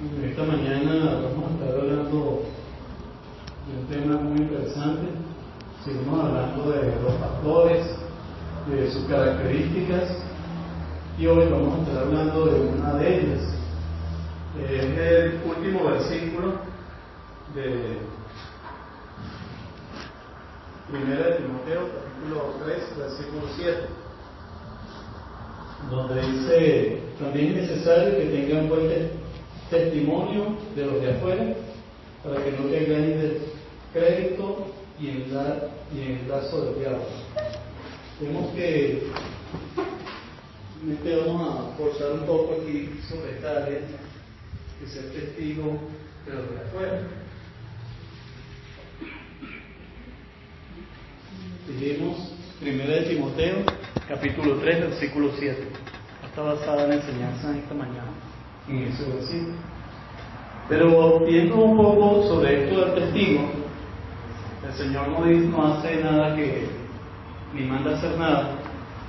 Esta mañana vamos a estar hablando de un tema muy interesante. Seguimos hablando de los pastores, de sus características, y hoy vamos a estar hablando de una de ellas. Es el último versículo de 1 Timoteo, capítulo 3, versículo 7, donde dice: también es necesario que tengan buen testimonio de los de afuera, para que no tengan de crédito y en el lazo del diablo. Vemos que vamos a forzar un poco aquí sobre esta área de ser testigo de los de afuera. Seguimos 1 Timoteo, capítulo 3, versículo 7. Está basada en la enseñanza de esta mañana, en ese versículo. Pero viendo un poco sobre esto del testigo, el Señor no hace nada ni manda hacer nada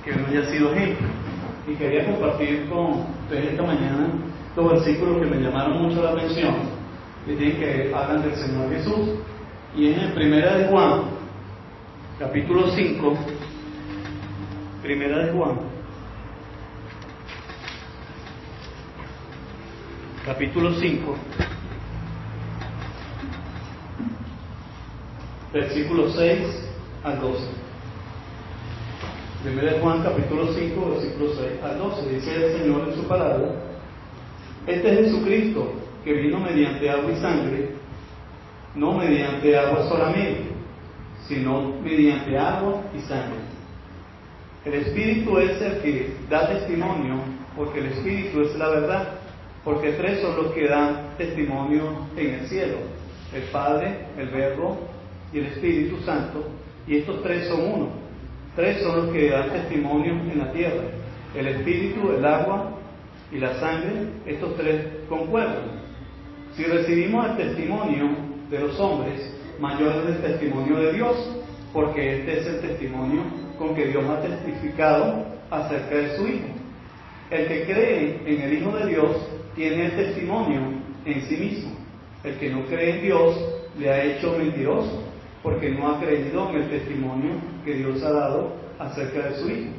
que no haya sido ejemplo. Y quería compartir con ustedes esta mañana los versículos que me llamaron mucho la atención, que hablan del Señor Jesús. Y es en 1 de Juan, capítulo 5, 1 de Juan, capítulo 5, versículos 6 al 12. 1 de Juan, capítulo 5, versículos 6 al 12. Dice el Señor en su palabra: este es Jesucristo, que vino mediante agua y sangre, no mediante agua solamente, sino mediante agua y sangre. El Espíritu es el que da testimonio, porque el Espíritu es la verdad. Porque tres son los que dan testimonio en el cielo: el Padre, el Verbo y el Espíritu Santo. Y estos tres son uno. Tres son los que dan testimonio en la tierra: el Espíritu, el agua y la sangre. Estos tres concuerdan. Si recibimos el testimonio de los hombres, mayor es el testimonio de Dios, porque este es el testimonio con que Dios ha testificado acerca de su Hijo. El que cree en el Hijo de Dios tiene el testimonio en sí mismo. El que no cree en Dios le ha hecho mentiroso, porque no ha creído en el testimonio que Dios ha dado acerca de su Hijo.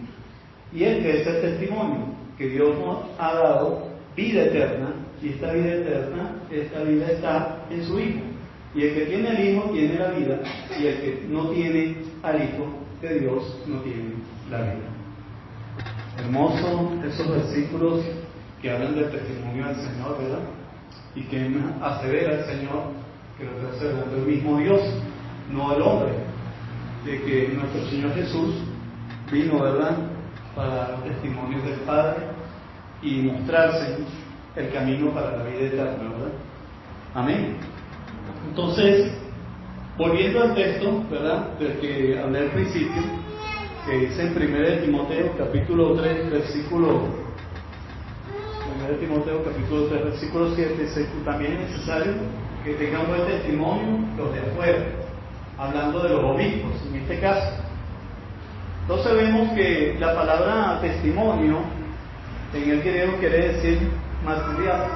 Y este es el testimonio, que Dios nos ha dado vida eterna, y esta vida está en su Hijo. Y el que tiene al Hijo tiene la vida, y el que no tiene al Hijo de Dios no tiene la vida. Hermoso esos versículos que hablan del testimonio del Señor, ¿verdad? Y que asevera el Señor que lo está observando el mismo Dios, no el hombre, de que nuestro Señor Jesús vino, ¿verdad?, para dar testimonio del Padre y mostrarse el camino para la vida eterna, ¿verdad? Amén. Entonces, volviendo al texto, ¿verdad?, del que hablé al principio, que dice en 1 Timoteo, capítulo 3, versículo 1 Timoteo, capítulo 3, versículo 7, dice: también es necesario que tengan buen testimonio los de afuera, hablando de los obispos, en este caso. Entonces vemos que la palabra testimonio en el griego quiere decir material,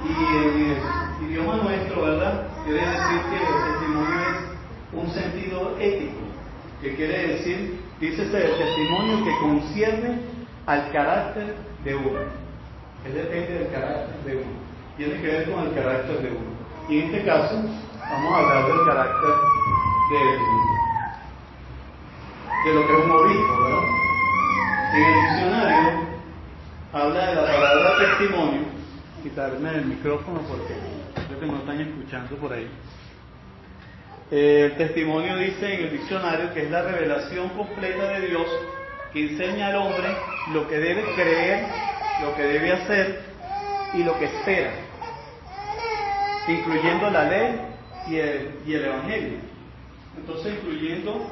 y en el idioma nuestro, ¿verdad?, quiere decir que el testimonio es un sentido ético, que quiere decir, dícese, el testimonio que concierne al carácter de uno. Él depende del carácter de uno, tiene que ver con el carácter de uno. Y en este caso vamos a hablar del carácter de lo que es un obispo, ¿verdad? En el diccionario habla de la palabra testimonio. Quitarme el micrófono porque creo que no están escuchando por ahí. El testimonio dice en el diccionario que es la revelación completa de Dios, que enseña al hombre lo que debe creer, lo que debe hacer y lo que espera, incluyendo la ley y el Evangelio. Entonces, incluyendo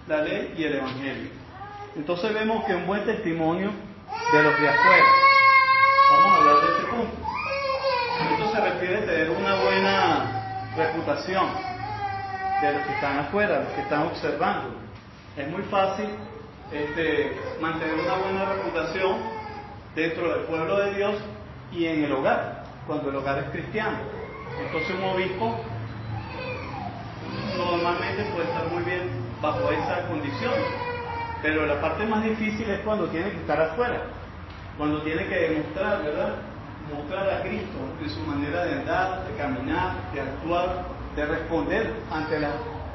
la ley y el Evangelio. Entonces vemos que un buen testimonio de los de afuera. Vamos a hablar de este punto. Esto se refiere a tener una buena reputación de los que están afuera, los que están observando. Es muy fácil mantener una buena reputación dentro del pueblo de Dios y en el hogar. cuando el hogar es cristiano. Entonces un obispo normalmente puede estar muy bien bajo esa condición, pero la parte más difícil es cuando tiene que estar afuera, cuando tiene que demostrar, ¿verdad? Mostrar a Cristo en su manera de andar, de caminar, de actuar, de responder ante las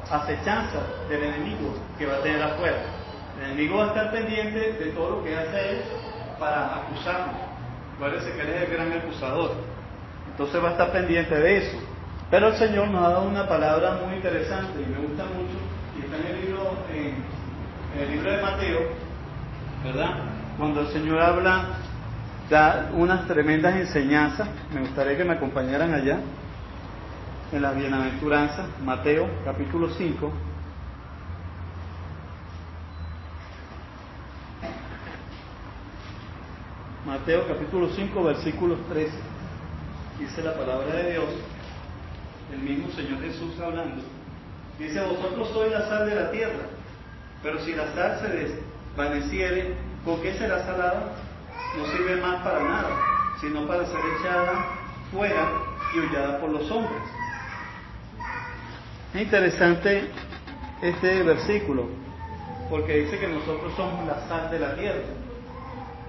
acechanzas del enemigo que va a tener afuera. El enemigo va a estar pendiente de todo lo que hace él para acusarnos. Acuérdense que él es el gran acusador. Entonces va a estar pendiente de eso. Pero el Señor nos ha dado una palabra muy interesante y me gusta mucho, y está en el libro de Mateo, ¿verdad? Cuando el Señor habla, da unas tremendas enseñanzas. Me gustaría que me acompañaran allá en la bienaventuranza, Mateo capítulo 5. Mateo capítulo 5 versículos 13. Dice la palabra de Dios, el mismo Señor Jesús hablando. Dice: vosotros sois la sal de la tierra, pero si la sal se desvaneciere, ¿con qué será salada? No sirve más para nada, sino para ser echada fuera y hollada por los hombres. Es interesante este versículo, porque dice que nosotros somos la sal de la tierra.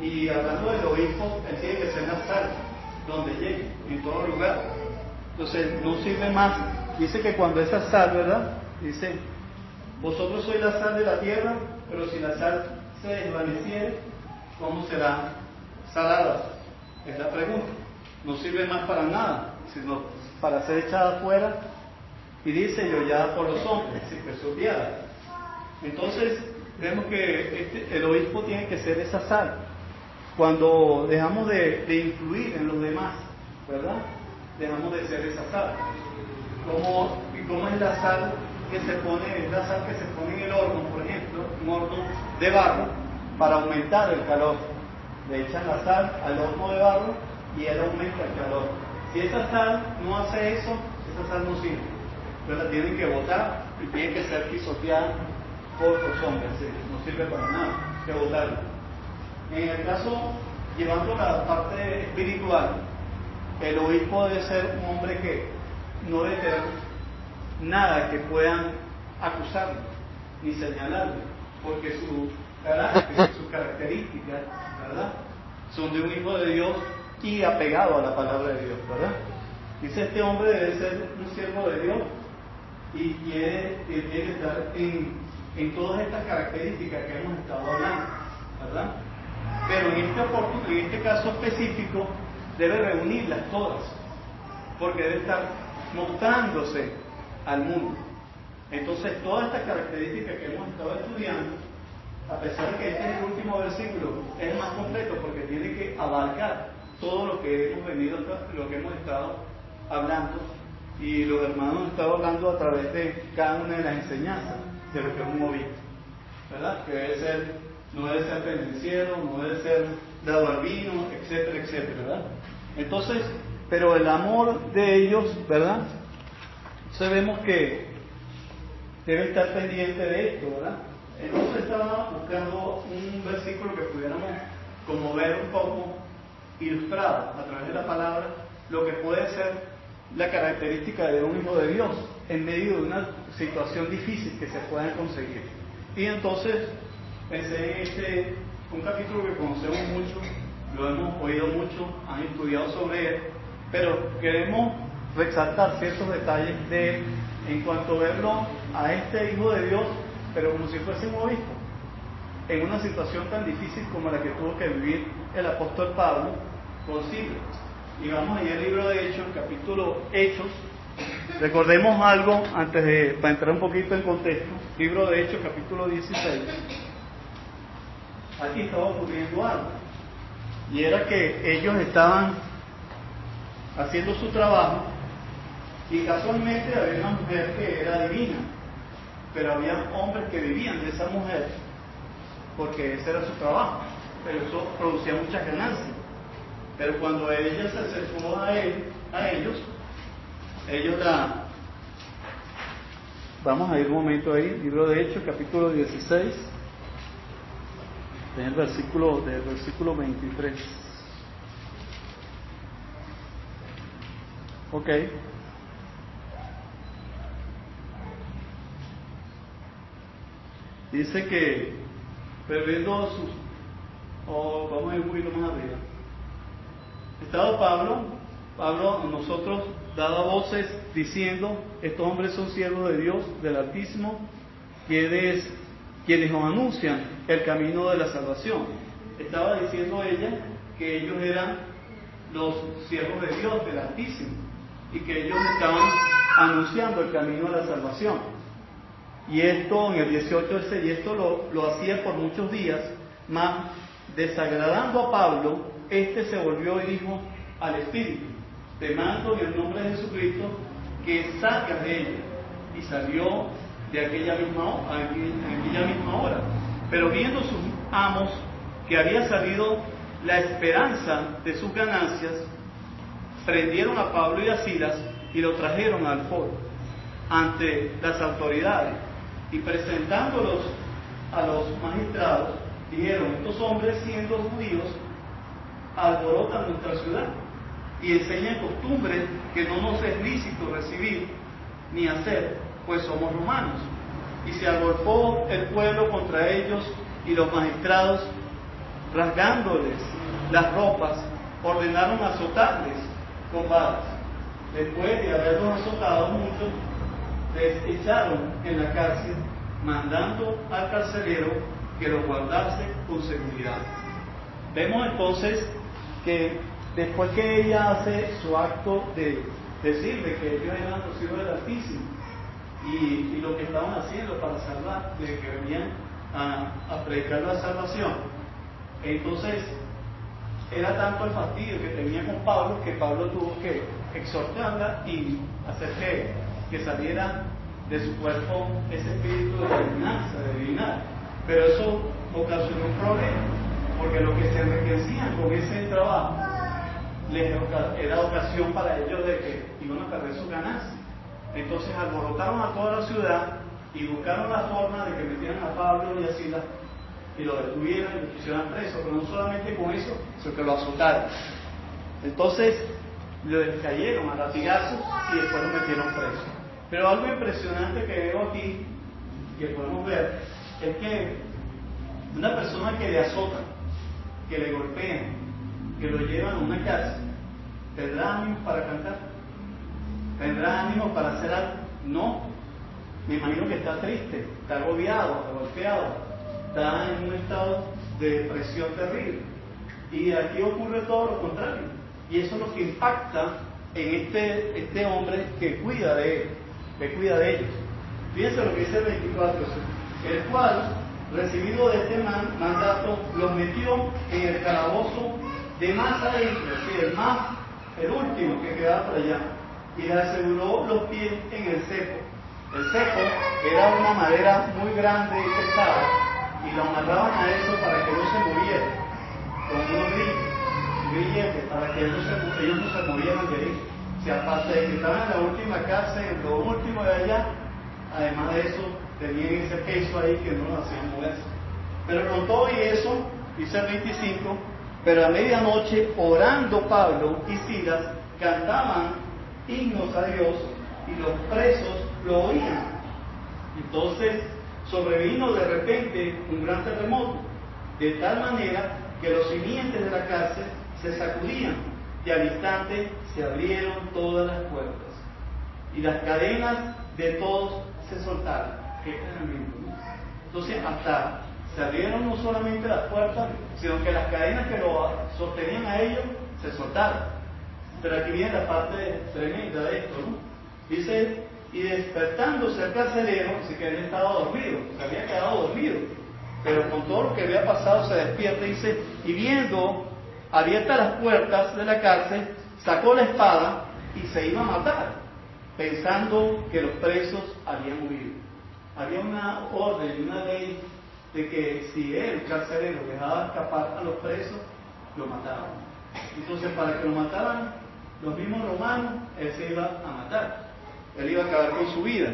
Y hablando del obispo, él tiene que ser la sal donde llegue, en todo lugar. Entonces no sirve más. Dice que cuando esa sal, ¿verdad? Dice: vosotros sois la sal de la tierra, pero si la sal se desvaneciere, ¿cómo será salada? Es la pregunta. No sirve más para nada, sino para ser echada afuera, y dice: y hollada por los hombres, y pisoteada. Entonces vemos que el obispo tiene que ser esa sal. Cuando dejamos de influir en los demás, ¿verdad? Dejamos de ser esa sal. ¿Cómo es la sal que se pone? Es la sal que se pone en el horno, por ejemplo, un horno de barro, para aumentar el calor. Le echan la sal al horno de barro y él aumenta el calor. Si esa sal no hace eso, esa sal no sirve. Entonces la tienen que botar y tiene que ser pisoteada por los hombres. ¿Sí? No sirve para nada, hay que botarla. En el caso, llevando la parte espiritual, el obispo debe ser un hombre que no debe tener nada que puedan acusarlo ni señalarlo, porque su carácter, sus características, ¿verdad?, son de un hijo de Dios y apegado a la palabra de Dios, ¿verdad? Dice: este hombre debe ser un siervo de Dios y tiene que estar en todas estas características que hemos estado hablando, ¿verdad? Pero en este caso específico debe reunirlas todas, porque debe estar mostrándose al mundo. Entonces todas estas características que hemos estado estudiando, a pesar de que este es el último versículo, es más completo porque tiene que abarcar todo lo que hemos estado hablando, y los hermanos han estado hablando a través de cada una de las enseñanzas de lo que es un obispo, ¿verdad? Que no debe ser pendenciero, no debe ser dado al vino, etcétera, etcétera, ¿verdad? Entonces, pero el amor de ellos, ¿verdad? Entonces vemos que debe estar pendiente de esto, ¿verdad? Entonces estaba buscando un versículo que pudiéramos como ver un poco ilustrado a través de la palabra lo que puede ser la característica de un hijo de Dios en medio de una situación difícil que se pueda conseguir. Y entonces pensé en un capítulo que conocemos mucho, lo hemos oído mucho, han estudiado sobre él, pero queremos resaltar ciertos detalles de él en cuanto a verlo a este hijo de Dios, pero como si fuese un obispo, en una situación tan difícil como la que tuvo que vivir el apóstol Pablo por siglos. Y vamos allá al libro de Hechos, capítulo Hechos. Recordemos algo para entrar un poquito en contexto. Libro de Hechos, capítulo 16. Aquí estaba ocurriendo algo, y era que ellos estaban haciendo su trabajo, y casualmente había una mujer que era divina, pero había hombres que vivían de esa mujer porque ese era su trabajo, pero eso producía muchas ganancias. Pero cuando ella se acercó a ellos vamos a ir un momento ahí, libro de Hechos, capítulo 16, en el versículo 23. Ok. Dice que, previendo sus... vamos a ir un poquito más arriba. Estaba Pablo a nosotros daba voces diciendo, estos hombres son siervos de Dios, del Altísimo, quienes nos anuncian el camino de la salvación. Estaba diciendo ella que ellos eran los siervos de Dios, del Altísimo, y que ellos estaban anunciando el camino de la salvación. Y esto en el 18 dice, y esto lo hacía por muchos días, mas desagradando a Pablo, se volvió y dijo al Espíritu, te mando en el nombre de Jesucristo que salgas de ella. Y salió de aquella misma hora. Pero viendo sus amos que había salido la esperanza de sus ganancias, prendieron a Pablo y a Silas y lo trajeron al foro ante las autoridades, y presentándolos a los magistrados, dijeron, estos hombres siendo judíos alborotan nuestra ciudad y enseñan costumbres que no nos es lícito recibir ni hacer, pues somos romanos. Y se agolpó el pueblo contra ellos, y los magistrados, rasgándoles las ropas, ordenaron azotarles con varas. Después de haberlos azotado mucho, les echaron en la cárcel, mandando al carcelero que los guardase con seguridad. Vemos entonces que después que ella hace su acto de decirle que ellos eran los hijos del Altísimo y lo que estaban haciendo para salvar, de que venían a predicar la salvación, entonces era tanto el fastidio que tenía con Pablo que Pablo tuvo que exhortarla y hacer que saliera de su cuerpo ese espíritu de adivinanza, de adivinar. Pero eso ocasionó un problema, porque lo que se enriquecían con ese trabajo era ocasión para ellos de que iban a perder su ganancia. Entonces alborotaron a toda la ciudad y buscaron la forma de que metieran a Pablo y a Silas y lo detuvieran y lo pusieran preso, pero no solamente con eso, sino que lo azotaron. Entonces le cayeron a latigazos y después lo metieron preso. Pero algo impresionante que veo aquí, que podemos ver, es que una persona que le azotan, que le golpean, que lo llevan a una cárcel, ¿tendrá ánimo para cantar? ¿Tendrá ánimo para hacer algo? No. Me imagino que está triste, está agobiado, está golpeado, está en un estado de depresión terrible. Y aquí ocurre todo lo contrario. Y eso es lo que impacta en este hombre que cuida de él, que cuida de ellos. Fíjense lo que dice el 24, el cual, recibido de este mandato, los metió en el calabozo de más adentro, es decir, el último que quedaba por allá, y le aseguró los pies en el cepo. El cepo era una madera muy grande y pesada, y lo amarraban a eso para que no se muriera, con unos grilletes, para que ellos no se murieran de ahí. Si aparte de que estaban en la última casa, en lo último de allá, además de eso, tenían ese peso ahí que no lo hacían moverse. Pero con todo y eso, dice el 25, pero a medianoche, orando Pablo y Silas, cantaban himnos a Dios, y los presos lo oían. Entonces sobrevino de repente un gran terremoto, de tal manera que los simientes de la cárcel se sacudían, y al instante se abrieron todas las puertas, y las cadenas de todos se soltaron. Qué tremendo, ¿no? Entonces hasta se abrieron no solamente las puertas, sino que las cadenas que lo sostenían a ellos se soltaron. Pero aquí viene la parte tremenda de esto, ¿no? Dice, y despertándose el carcelero, así que había estado dormido, se había quedado dormido, pero con todo lo que había pasado se despierta, dice, y viendo abiertas las puertas de la cárcel, sacó la espada y se iba a matar, pensando que los presos habían huido. Había una orden, una ley de que si el carcelero dejaba escapar a los presos, lo mataban. Entonces, para que lo mataran los mismos romanos, él se iba a matar, él iba a acabar con su vida.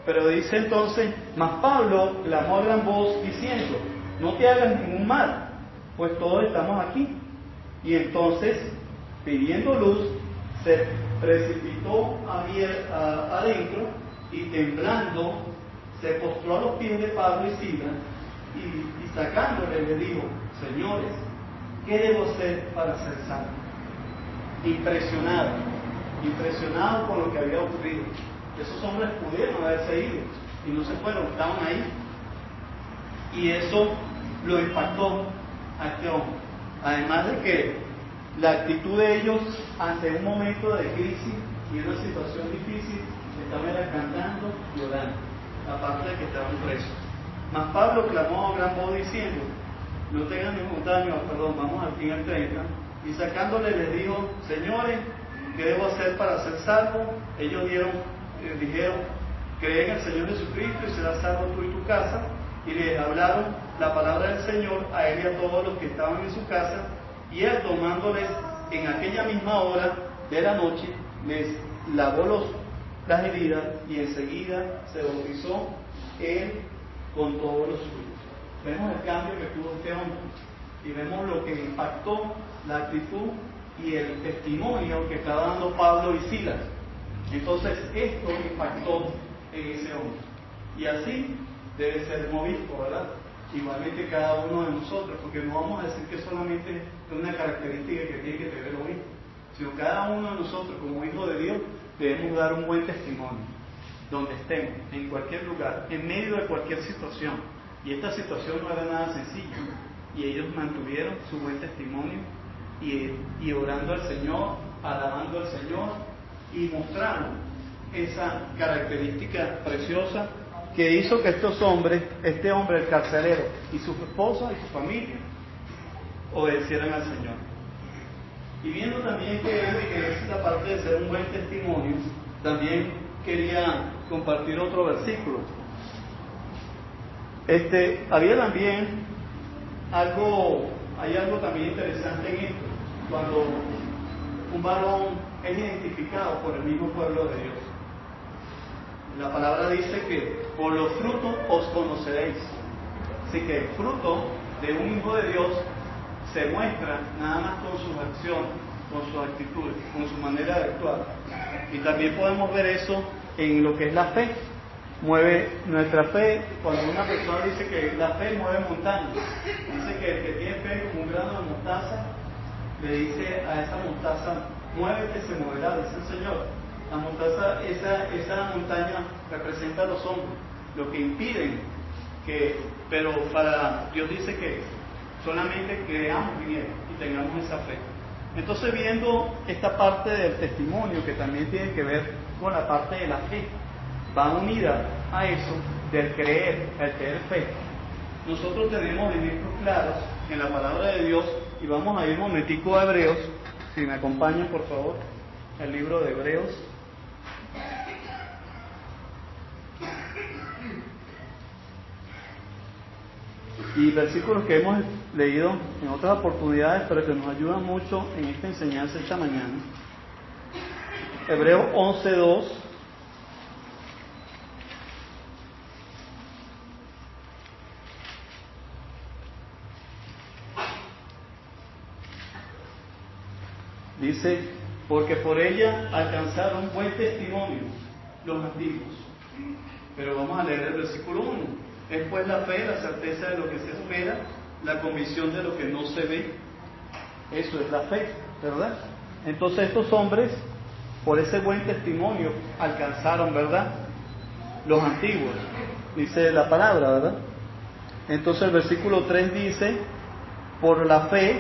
Pero dice entonces, mas Pablo clamó a gran voz diciendo, no te hagas ningún mal, pues todos estamos aquí. Y entonces, pidiendo luz, se precipitó adentro y temblando se postró a los pies de Pablo y Silas y sacándole le dijo: señores, ¿qué debo hacer para ser salvo? Impresionado por lo que había ocurrido. Esos hombres pudieron haberse ido y no se fueron, estaban ahí. Y eso lo impactó a este hombre. Además de que la actitud de ellos ante un momento de crisis y una situación difícil, estaban cantando y orando, aparte de que estaban presos. Mas Pablo clamó a gran voz diciendo: no tengan ningún daño, vamos al fin al 30, y sacándole les dijo: señores, ¿qué debo hacer para ser salvo? Ellos dijeron: cree en el Señor Jesucristo y serás salvo tú y tu casa. Y les hablaron la palabra del Señor a él y a todos los que estaban en su casa. Y él, tomándoles en aquella misma hora de la noche, les lavó las heridas y enseguida se bautizó él con todos los suyos. Vemos el cambio que tuvo este hombre y vemos lo que impactó la actitud y el testimonio que estaba dando Pablo y Silas. Entonces esto impactó en ese hombre. Y así debe ser el obispo, ¿verdad? Igualmente cada uno de nosotros, porque no vamos a decir que solamente es una característica que tiene que tener el obispo, sino cada uno de nosotros como hijos de Dios debemos dar un buen testimonio, donde estemos, en cualquier lugar, en medio de cualquier situación. Y esta situación no era nada sencilla, y ellos mantuvieron su buen testimonio y orando al Señor, alabando al Señor, y mostraron esa característica preciosa que hizo que estos hombres, este hombre, el carcelero, y su esposa y su familia, obedecieran al Señor. Y viendo también que esta parte de ser un buen testimonio, también quería compartir otro versículo. Había también hay algo también interesante en esto, cuando un varón es identificado por el mismo pueblo de Dios. La palabra dice que por los frutos os conoceréis. Así que el fruto de un hijo de Dios se muestra nada más con sus acciones, con sus actitudes, con su manera de actuar. Y también podemos ver eso en lo que es la fe. Mueve nuestra fe, cuando una persona dice que la fe mueve montañas, dice que el que tiene fe como un grano de mostaza, le dice a esa mostaza: muévete, se moverá, dice el Señor. La mostaza, esa montaña representa a los hombres, lo que impiden pero para Dios dice que solamente creamos en Él y tengamos esa fe. Entonces, viendo esta parte del testimonio, que también tiene que ver con la parte de la fe, va unida a eso del creer, el tener fe. Nosotros tenemos ejemplos claros en la palabra de Dios, y vamos a ir un momentico a Hebreos, si me acompañan por favor, el libro de Hebreos. Y versículos que hemos leído en otras oportunidades, pero que nos ayudan mucho en esta enseñanza esta mañana. Hebreos 11:2. Dice: porque por ella alcanzaron buen testimonio los antiguos. Pero vamos a leer el versículo 1. Es pues la fe, la certeza de lo que se espera, la convicción de lo que no se ve. Eso es la fe, ¿verdad? Entonces estos hombres, por ese buen testimonio, alcanzaron, ¿verdad?, los antiguos, dice la palabra, ¿verdad? Entonces el versículo 3 dice: por la fe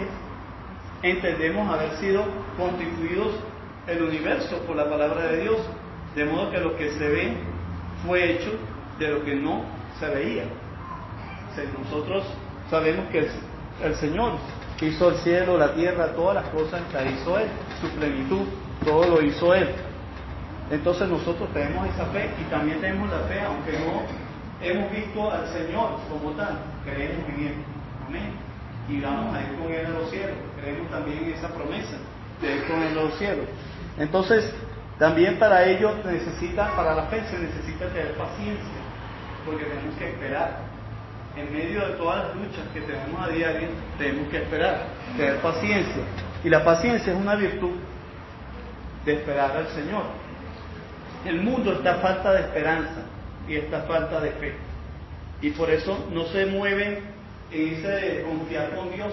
entendemos haber sido constituidos el universo por la palabra de Dios, de modo que lo que se ve fue hecho de lo que no se veía. O sea, nosotros sabemos que el Señor hizo el cielo, la tierra, todas las cosas las hizo Él, su plenitud, todo lo hizo Él. Entonces nosotros tenemos esa fe, y también tenemos la fe, aunque no hemos visto al Señor como tal, creemos en Él. Amén. Y vamos a ir con Él a los cielos. Creemos también en esa promesa de ir con Él a los cielos. Entonces, también para ello para la fe se necesita tener paciencia, porque tenemos que esperar. En medio de todas las luchas que tenemos a diario, tenemos que esperar, tener paciencia. Y la paciencia es una virtud. de esperar al Señor. El mundo está falta de esperanza y está falta de fe. Y por eso no se mueve en ese confiar con Dios.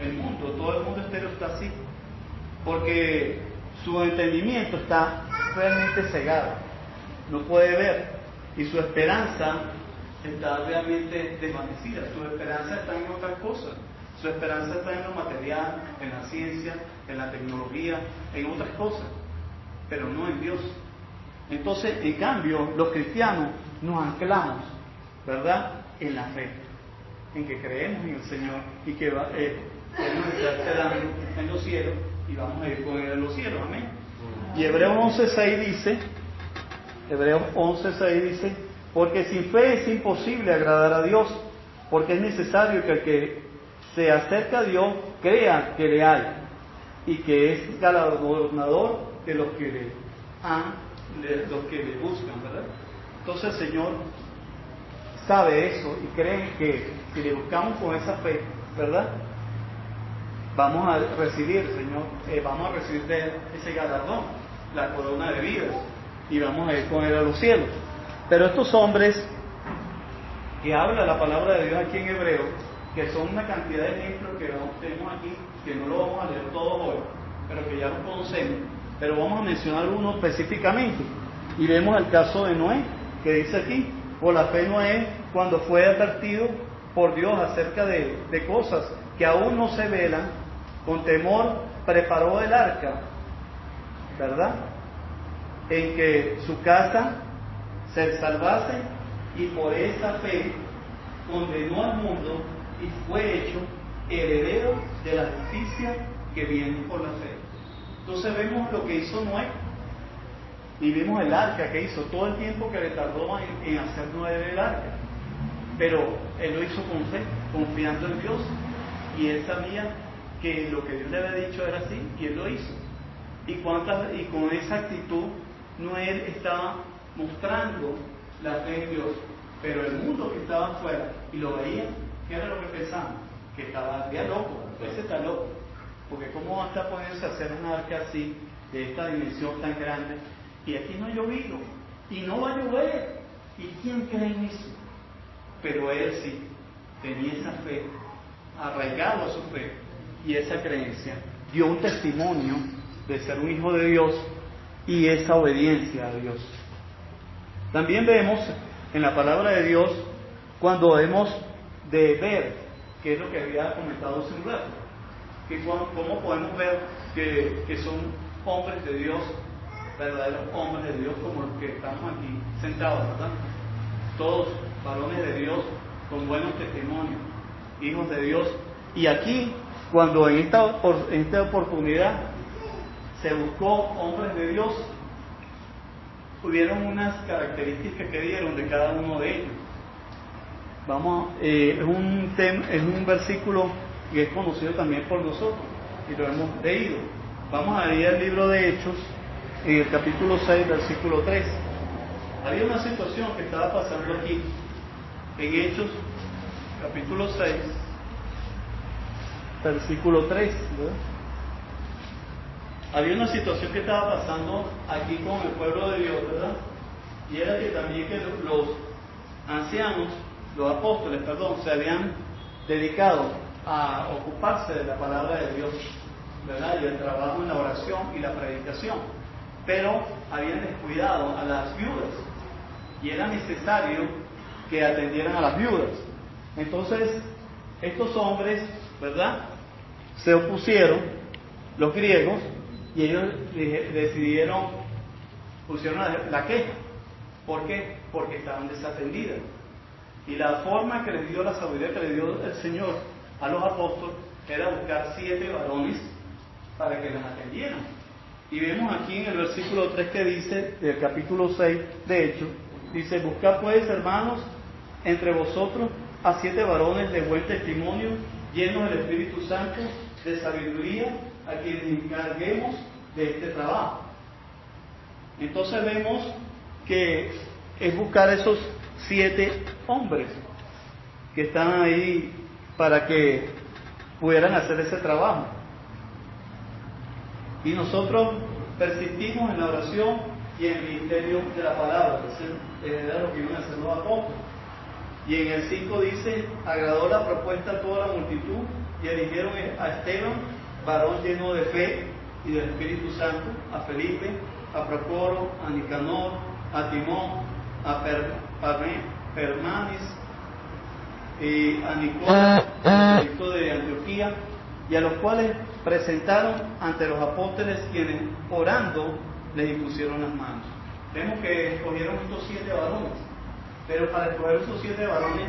El mundo, todo el mundo entero está así. Porque su entendimiento está realmente cegado. No puede ver. Y su esperanza está realmente desvanecida. Su esperanza está en otras cosas. Su esperanza está en lo material, en la ciencia, en la tecnología, en otras cosas, pero no en Dios. Entonces, en cambio, los cristianos nos anclamos, ¿verdad?, en la fe, en que creemos en el Señor y que Él nos está esperando en los cielos y vamos a ir con Él en los cielos. Amén. Y Hebreos 11:6 dice, porque sin fe es imposible agradar a Dios, porque es necesario que el que se acerca a Dios crea que le hay y que es galardonador de los que le buscan, ¿verdad? Entonces el Señor sabe eso y cree que si le buscamos con esa fe, ¿verdad?, vamos a recibir, Señor, vamos a recibir de Él ese galardón, la corona de vida, y vamos a ir con Él a los cielos. Pero estos hombres que habla la palabra de Dios aquí en Hebreo, que son una cantidad de ejemplos que tenemos aquí, que no lo vamos a leer todos hoy, pero que ya los conocemos, pero vamos a mencionar uno específicamente. Y vemos el caso de Noé, que dice aquí, por la fe Noé, cuando fue advertido por Dios acerca de cosas que aún no se velan, con temor preparó el arca, ¿verdad?, en que su casa se salvase, y por esa fe condenó al mundo y fue hecho heredero de la justicia que viene por la fe. Entonces vemos lo que hizo Noé y vemos el arca que hizo, todo el tiempo que le tardó en hacer Noé el arca, pero él lo hizo con fe, confiando en Dios, y él sabía que lo que Dios le había dicho era así, y él lo hizo. Y con esa actitud Noé estaba mostrando la fe en Dios, pero el mundo que estaba afuera y lo veía, ¿qué era lo que pensaban? Que estaba ya loco, ese está loco, porque cómo va a estar poniéndose a hacer una arca así, de esta dimensión tan grande, y aquí no ha llovido, y no va a llover, ¿y quién cree en eso? Pero él sí, tenía esa fe, arraigado a su fe, y esa creencia, dio un testimonio de ser un hijo de Dios, y esa obediencia a Dios. También vemos en la palabra de Dios, cuando hemos de ver, que es lo que había comentado hace un rato, que cómo podemos ver que son hombres de Dios, verdaderos hombres de Dios, como los que estamos aquí sentados, ¿verdad? Todos varones de Dios con buenos testimonios, hijos de Dios. Y aquí, cuando en esta oportunidad se buscó hombres de Dios, hubieron unas características que dieron de cada uno de ellos. Es un versículo que es conocido también por nosotros y lo hemos leído. Vamos a leer el libro de Hechos, en el capítulo 6, versículo 3. Había una situación que estaba pasando aquí, en Hechos, capítulo 6, versículo 3, ¿verdad? Había una situación que estaba pasando aquí con el pueblo de Dios, ¿verdad? Y era que también que los ancianos, los apóstoles, se habían dedicado a ocuparse de la palabra de Dios, ¿verdad?, y el trabajo en la oración y la predicación, pero habían descuidado a las viudas, y era necesario que atendieran a las viudas. Entonces, estos hombres, ¿verdad?, se opusieron, los griegos, y ellos pusieron la queja. ¿Por qué? Porque estaban desatendidas. Y la forma que les dio, la sabiduría que le dio el Señor a los apóstoles, era buscar 7 varones para que las atendieran. Y vemos aquí en el versículo 3 que dice, del capítulo 6 de Hechos, dice: buscad pues, hermanos, entre vosotros a 7 varones de buen testimonio, llenos del Espíritu Santo, de sabiduría, a quienes encarguemos de este trabajo. Entonces vemos que es buscar esos 7 hombres que están ahí para que pudieran hacer ese trabajo. Y nosotros persistimos en la oración y en el ministerio de la palabra. Entonces, era lo que iban a hacer los apóstoles. Y en el 5 dice, agradó la propuesta a toda la multitud y eligieron a Esteban, varón lleno de fe y del Espíritu Santo, a Felipe, a Procoro, a Nicanor, a Timón, a Permanis, a Nicolás, el de Antioquía, y a los cuales presentaron ante los apóstoles, quienes orando les impusieron las manos. Vemos que escogieron estos 7 varones, pero para escoger esos 7 varones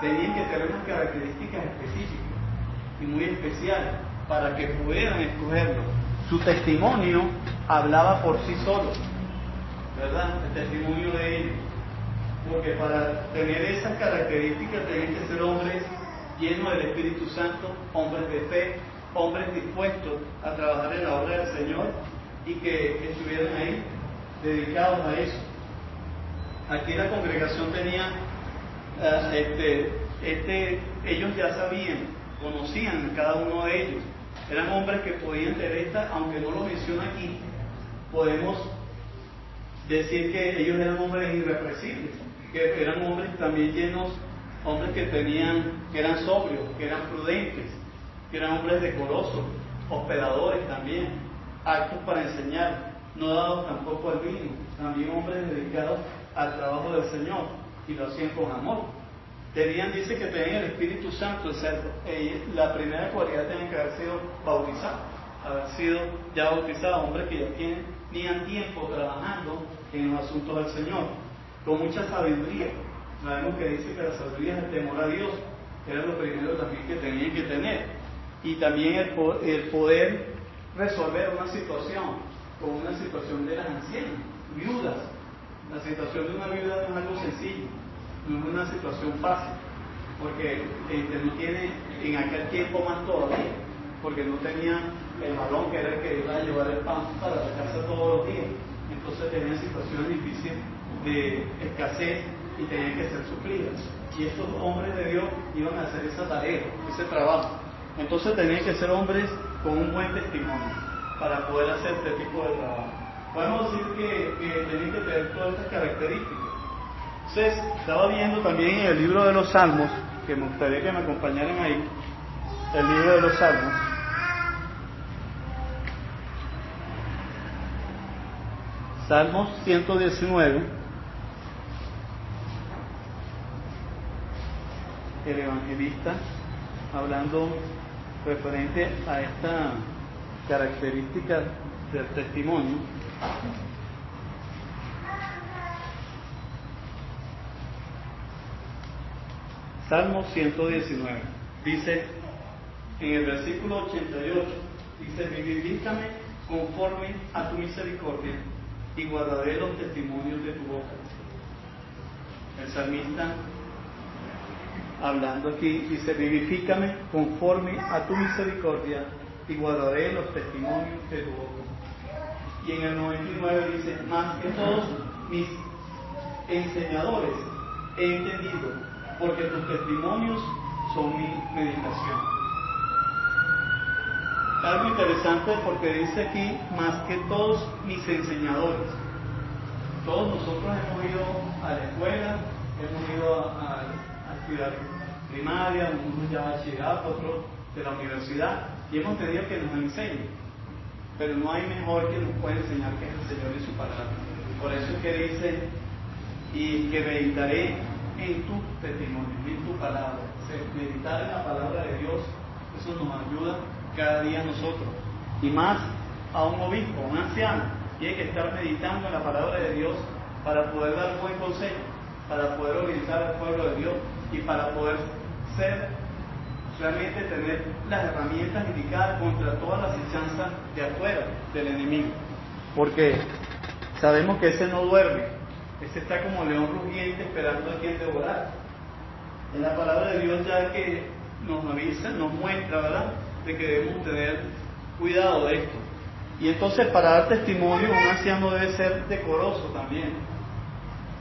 tenían que tener unas características específicas y muy especiales para que pudieran escogerlo. Su testimonio hablaba por sí solo, ¿verdad? El testimonio de ellos. Porque para tener esas características tenían que ser hombres llenos del Espíritu Santo, hombres de fe, hombres dispuestos a trabajar en la obra del Señor y que estuvieran ahí dedicados a eso. Aquí la congregación tenía, ellos ya sabían, conocían cada uno de ellos. Eran hombres que podían tener esta, aunque no lo menciona aquí, podemos decir que ellos eran hombres irrepresibles, que eran hombres también llenos, hombres que eran sobrios, que eran prudentes, que eran hombres decorosos, hospedadores también, aptos para enseñar, no dados tampoco al vino, también hombres dedicados al trabajo del Señor, y lo hacían con amor. Dice que tenían el Espíritu Santo, o sea, la primera cualidad tenía que haber sido bautizados, haber sido ya bautizados, hombres que ya tenían tiempo trabajando en los asuntos del Señor, con mucha sabiduría. Sabemos que dice que la sabiduría es el temor a Dios, era lo primero también que tenían que tener, y también el poder resolver una situación, como una situación de las ancianas, viudas. La situación de una viuda no es algo sencillo, no es una situación fácil, porque no tiene en aquel tiempo más todavía, porque no tenía el varón que era el que iba a llevar el pan para la casa todos los días. Entonces tenían situaciones difíciles de escasez y tenían que ser suplidas. Y estos hombres de Dios iban a hacer esa tarea, ese trabajo. Entonces tenían que ser hombres con un buen testimonio para poder hacer este tipo de trabajo. Podemos decir que tenían que tener todas estas características. Entonces, estaba viendo también en el libro de los Salmos, que me gustaría que me acompañaran ahí, el libro de los Salmos. Salmos 119. El evangelista hablando referente a esta característica del testimonio. Salmo 119 dice en el versículo 88, dice: vivifícame conforme a tu misericordia y guardaré los testimonios de tu boca. El salmista, hablando aquí, dice: vivifícame conforme a tu misericordia y guardaré los testimonios de tu boca. Y en el 99 dice: más que todos mis enseñadores he entendido, porque tus testimonios son mi meditación. Algo interesante porque dice aquí: más que todos mis enseñadores. Todos nosotros hemos ido a la escuela, hemos ido a estudiar primaria, unos ya bachillerato, otros de la universidad, y hemos tenido que nos enseñen. Pero no hay mejor que nos pueda enseñar que es el Señor y su palabra. Por eso es que dice: y que meditaré en tu testimonio, en tu palabra. O sea, meditar en la palabra de Dios, eso nos ayuda cada día a nosotros. Y más a un obispo, a un anciano, tiene que estar meditando en la palabra de Dios para poder dar buen consejo, para poder orientar al pueblo de Dios y para poder realmente tener las herramientas indicadas contra todas las hechanzas de afuera del enemigo. Porque sabemos que ese no duerme, ese está como león rugiente esperando a quien devorar. En la palabra de Dios ya que nos avisa, nos muestra, ¿verdad?, de que debemos tener cuidado de esto. Y entonces, para dar testimonio, un anciano debe ser decoroso también,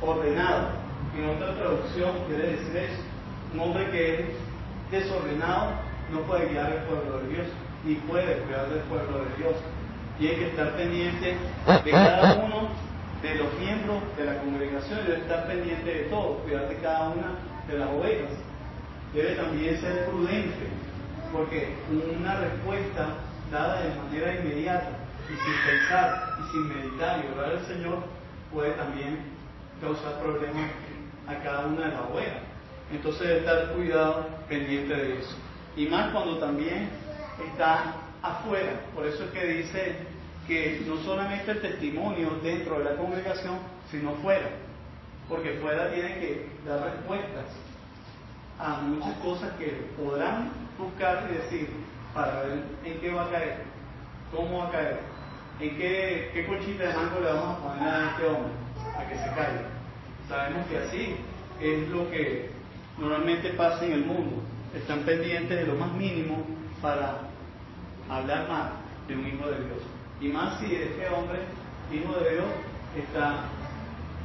ordenado. En otra traducción quiere decir eso: un hombre que es desordenado no puede guiar el pueblo de Dios, ni puede cuidar del pueblo de Dios. tiene que estar pendiente de cada uno de los miembros de la congregación y debe estar pendiente de todo, cuidar de cada una de las ovejas. Debe también ser prudente, porque una respuesta dada de manera inmediata y sin pensar y sin meditar y orar al Señor puede también causar problemas a cada una de las ovejas. Entonces debe estar cuidado, pendiente de eso. Y más cuando también está afuera. Por eso es que dice que no solamente el testimonio dentro de la congregación, sino fuera. Porque fuera tiene que dar respuestas a muchas cosas que podrán buscar y decir para ver en qué va a caer, cómo va a caer, en qué colchita de mango le vamos a poner a este hombre a que se caiga. Sabemos que así es lo que normalmente pasa en el mundo. Están pendientes de lo más mínimo para hablar mal de un hijo de Dios. Y más si este hombre, hijo de Dios, está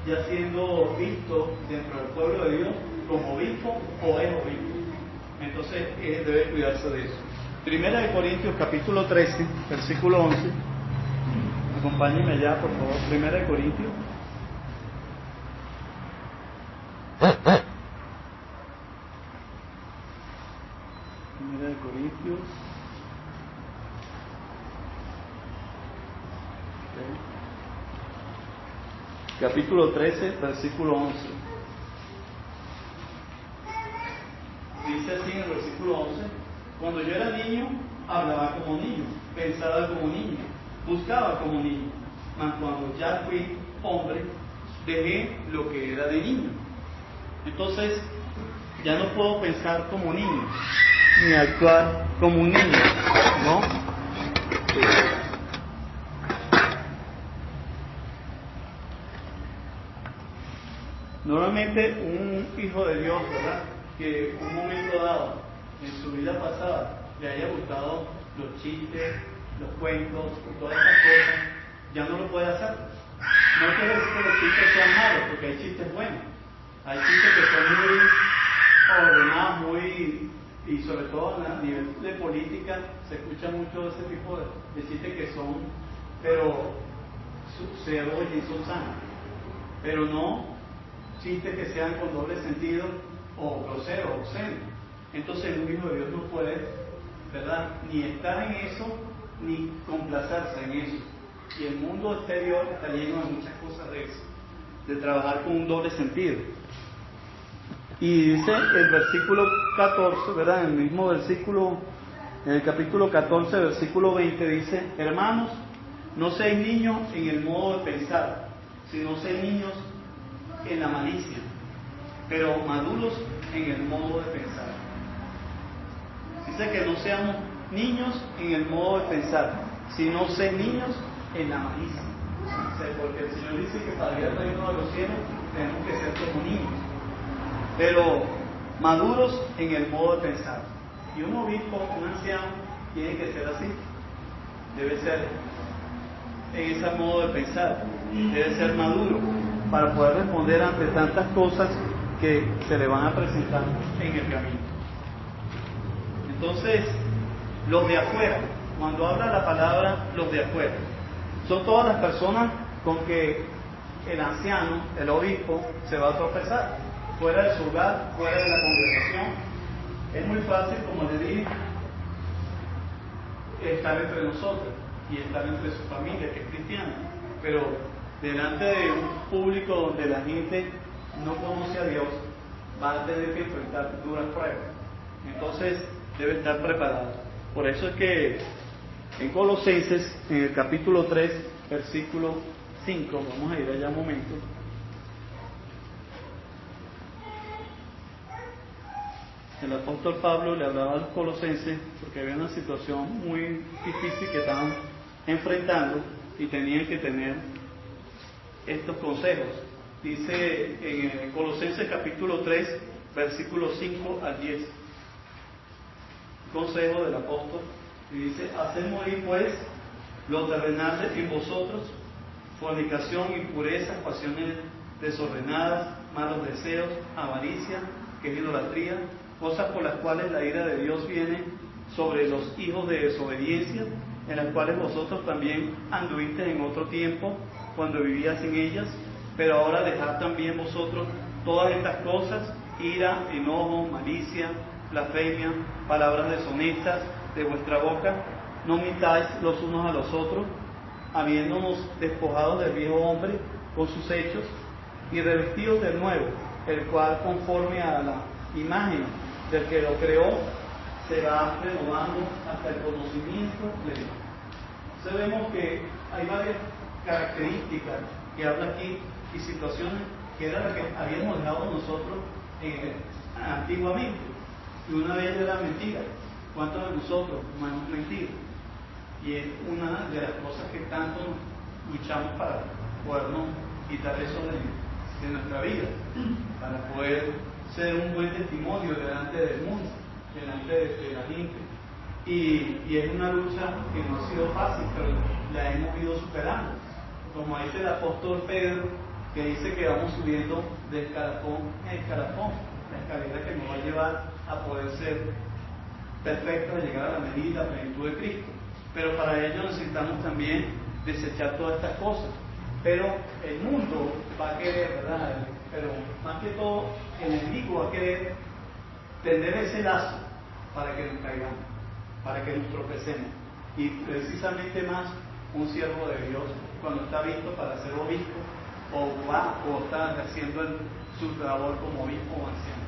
ya siendo visto dentro del pueblo de Dios como obispo o es obispo. Entonces debe cuidarse de eso. Primera de Corintios capítulo 13, versículo 11. Acompáñenme allá, por favor. Primera de Corintios. Primera de Corintios. Capítulo 13, versículo 11. Dice así en el versículo 11: cuando yo era niño, hablaba como niño, pensaba como niño, buscaba como niño, mas cuando ya fui hombre, dejé lo que era de niño. Entonces, ya no puedo pensar como niño, ni actuar como un niño, ¿no? Normalmente un hijo de Dios, ¿verdad?, que un momento dado en su vida pasada le haya gustado los chistes, los cuentos y todas esas cosas, ya no lo puede hacer. No quiere decir que los chistes sean malos, porque hay chistes buenos. Hay chistes que son muy ordenados, y sobre todo a nivel de política se escucha mucho ese tipo de chistes que son, pero se oyen y son sanos. Pero no chistes que sean con doble sentido o groseros, obscenos. Entonces un hijo de Dios no puede, ¿verdad?, ni estar en eso, ni complacerse en eso. Y el mundo exterior está lleno de muchas cosas de eso, de trabajar con un doble sentido. Y dice el versículo 14, ¿verdad?, en el mismo versículo, en el capítulo 14, versículo 20, dice: hermanos, no seáis niños en el modo de pensar, sino seáis niños en la malicia, pero maduros en el modo de pensar. Dice que no seamos niños en el modo de pensar, sino ser niños en la malicia. O sea, porque el Señor dice que para ir al reino de los cielos tenemos que ser como niños, pero maduros en el modo de pensar. Y un obispo, un anciano, tiene que ser así. Debe ser en ese modo de pensar, debe ser maduro para poder responder ante tantas cosas que se le van a presentar en el camino. Entonces, los de afuera, cuando habla la palabra los de afuera, son todas las personas con que el anciano, el obispo, se va a tropezar, fuera de su hogar, fuera de la congregación. Es muy fácil, como le dije, estar entre nosotros y estar entre su familia, que es cristiana, pero delante de un público donde la gente no conoce a Dios, va a tener que enfrentar duras pruebas. Entonces debe estar preparado. Por eso es que en Colosenses, en el capítulo 3, versículo 5, vamos a ir allá un momento. El apóstol Pablo le hablaba a los colosenses porque había una situación muy difícil que estaban enfrentando y tenían que tener estos consejos. Dice en Colosenses capítulo 3, versículos 5 al 10, consejo del apóstol, y dice: haced morir pues lo terrenal en vosotros, fornicación, impureza, pasiones desordenadas, malos deseos, avaricia, que es idolatría, cosas por las cuales la ira de Dios viene sobre los hijos de desobediencia, en las cuales vosotros también anduvisteis en otro tiempo, cuando vivías en ellas, pero ahora dejad también vosotros todas estas cosas: ira, enojo, malicia, blasfemia, palabras deshonestas de vuestra boca. No mintáis los unos a los otros, habiéndonos despojado del viejo hombre con sus hechos, y revestidos del nuevo, el cual, conforme a la imagen del que lo creó, se va renovando hasta el conocimiento de Dios. Entonces vemos que hay varias características que habla aquí y situaciones que era la que habíamos dejado nosotros antiguamente. Y una de ellas era mentira. ¿Cuántos de nosotros no hemos mentido? Y es una de las cosas que tanto luchamos para podernos quitar eso de nuestra vida, para poder ser un buen testimonio delante del mundo, delante de la gente. Y es una lucha que no ha sido fácil, pero la hemos ido superando. Como dice el apóstol Pedro, que dice que vamos subiendo de escalafón en escalafón, la escalera que nos va a llevar a poder ser perfectos, a llegar a la medida y la plenitud de Cristo. Pero para ello necesitamos también desechar todas estas cosas. Pero el mundo va a querer, ¿verdad? Pero más que todo, el enemigo va a querer tender ese lazo para que nos caigamos, para que nos tropecemos. Y precisamente más un siervo de Dios, cuando está visto para ser obispo, o está haciendo su labor como obispo o anciano,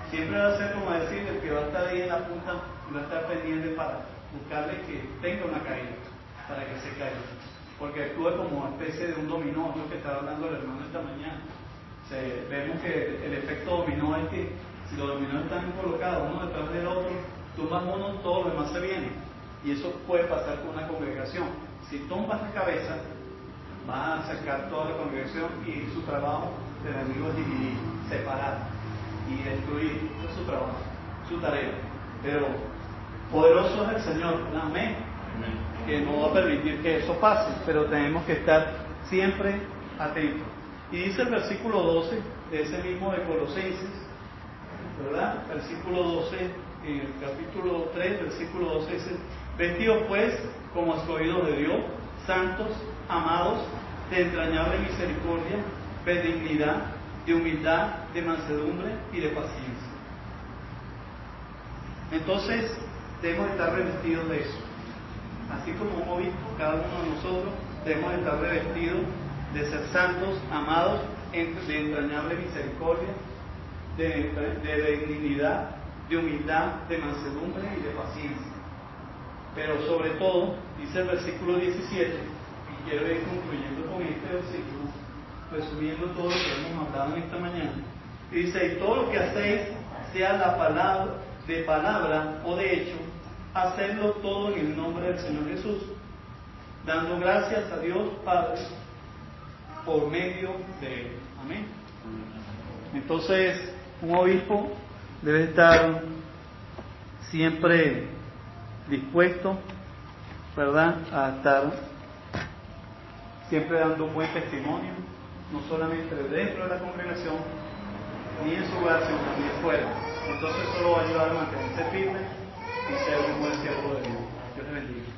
siempre va a ser como decir el que va a estar ahí en la punta y va a estar pendiente para buscarle que tenga una caída, para que se caiga, porque actúa como una especie de un dominó, lo que estaba hablando el hermano esta mañana. Vemos que el efecto dominó es que si los dominós están colocados uno detrás del otro, tumbas uno, todo lo demás se viene. Y eso puede pasar con una congregación. Si tumbas la cabeza, va a sacar toda la congregación, y su trabajo del enemigo es dividir, separar y destruir. Ese es su trabajo, su tarea. Pero poderoso es el Señor, amén, que no va a permitir que eso pase, pero tenemos que estar siempre atentos. Y dice el versículo 12 de ese mismo de Colosenses, ¿verdad? Versículo 12, en el capítulo 3, versículo 12 dice: vestidos pues como escogidos de Dios, santos, amados, de entrañable misericordia, benignidad, de humildad, de mansedumbre y de paciencia. Entonces debemos estar revestidos de eso. Así como un obispo, cada uno de nosotros debemos estar revestidos de ser santos, amados, de entrañable misericordia, de benignidad, de humildad, de mansedumbre y de paciencia. Pero sobre todo, dice el versículo 17, y quiero ir concluyendo con este versículo, resumiendo todo lo que hemos hablado en esta mañana, y dice: y todo lo que hacéis, sea la palabra, de palabra o de hecho, hacedlo todo en el nombre del Señor Jesús, dando gracias a Dios Padre por medio de Él. Amén. Entonces, un obispo debe estar siempre dispuesto, ¿verdad?, a estar siempre dando un buen testimonio, no solamente dentro de la congregación, ni en su hogar, sino también fuera. Entonces eso lo va a ayudar a mantenerse firme y ser un buen siervo de Dios. Dios le bendiga.